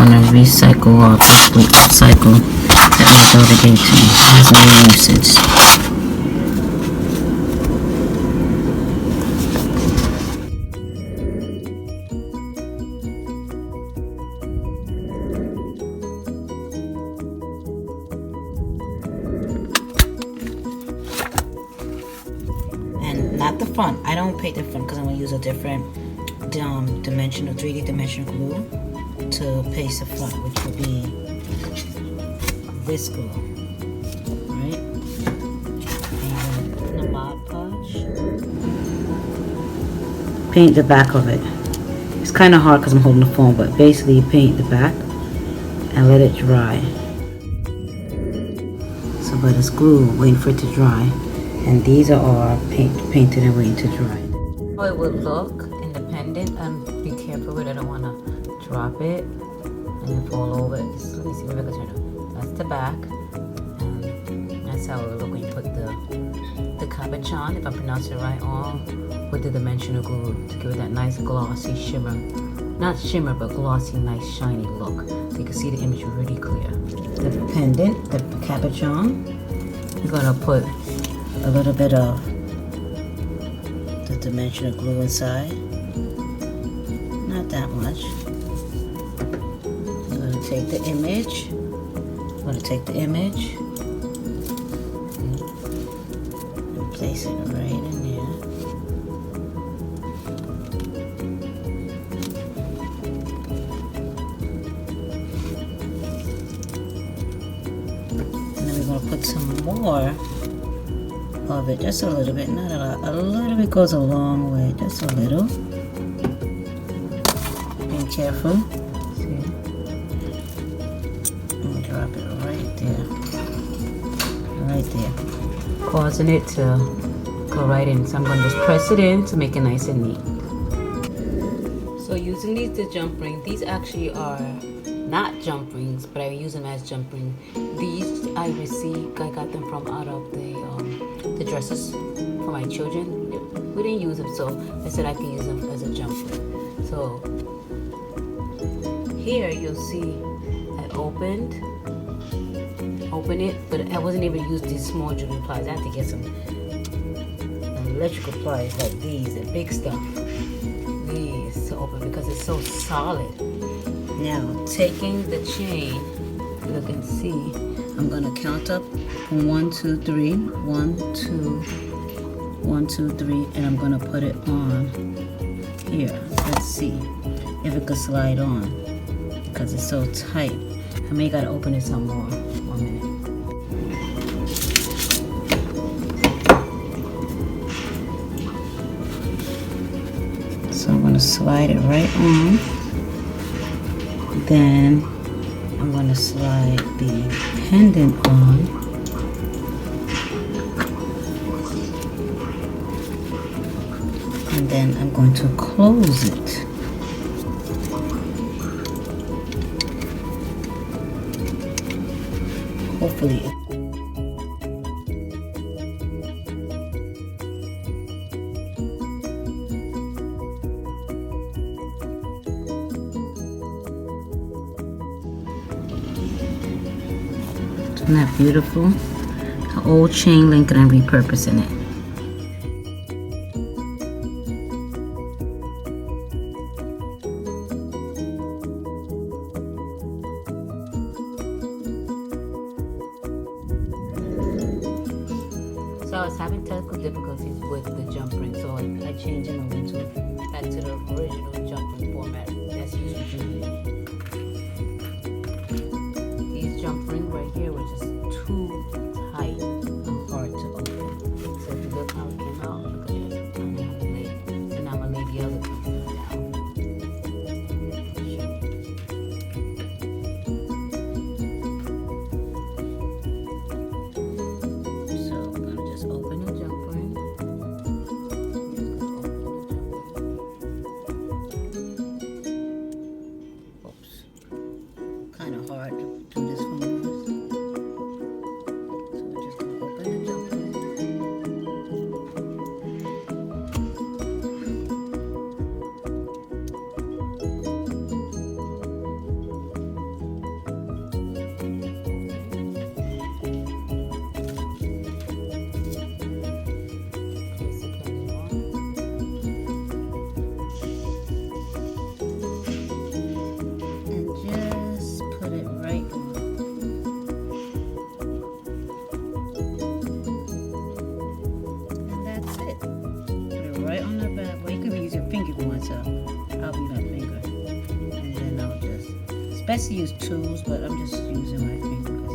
going to recycle or possibly upcycle that my daughter gave to me. It has no usage. And not the front. I don't paint the front because I'm going to use a different dimensional, 3D dimensional glue to paste the front, which will be this glue, right? And the Mod Podge. Paint the back of it. It's kind of hard because I'm holding the phone, but basically you paint the back and let it dry. So by this glue, waiting for it to dry, and these are all painted and waiting to dry. How it would look in the pendant. Be careful with it. I don't want to drop it and then fall over. Let me see if I can turn it. That's the back, and that's how it will look when you put the cabochon, if I pronounce it right, on with the dimensional glue to give it that nice glossy shimmer. Not shimmer, but glossy, nice shiny look. So you can see the image really clear. The pendant, the cabochon, you're gonna put a little bit of the dimensional glue inside. Not that much. I'm going to take the image. And place it right in there. And then we're going to put some more of it, just a little bit, not a lot. A little bit goes a long way, just a little. Be careful. See? And drop it right there. Right there. Causing it to go right in. So I'm going to just press it in to make it nice and neat. So using the jump ring, these actually are not jump rings, but I use them as jump ring. These I got them from out of the dresses for my children. We didn't use them, so I said I can use them as a jump ring. So here you'll see I open it, but I wasn't able to use these small jewelry pliers. I had to get some electrical pliers like these, the big stuff. These to open because it's so solid. Now, taking the chain, you can see, I'm going to count up from 1, 2, 3, 1, 2, 1, 2, 3, and I'm going to put it on here. Let's see if it could slide on because it's so tight. I may got to open it some more. 1 minute. So I'm going to slide it right on. Then I'm going to slide the pendant on. And then I'm going to close it. Hopefully. Isn't that beautiful? An old chain link and I'm repurposing it. So I was having technical difficulties with the jump ring, so I changed it and went back to the original jump ring format that's used for jewelry. These jump rings right here were just too tight and hard to open. So if you look how it came out, look at this. So now I'm gonna lay the other pieces down. So I'm gonna just open the jump ring. Open right on the back. Well, you could use your finger if you want to. I'll use my finger. And then I'll just, it's best to use tools, but I'm just using my finger.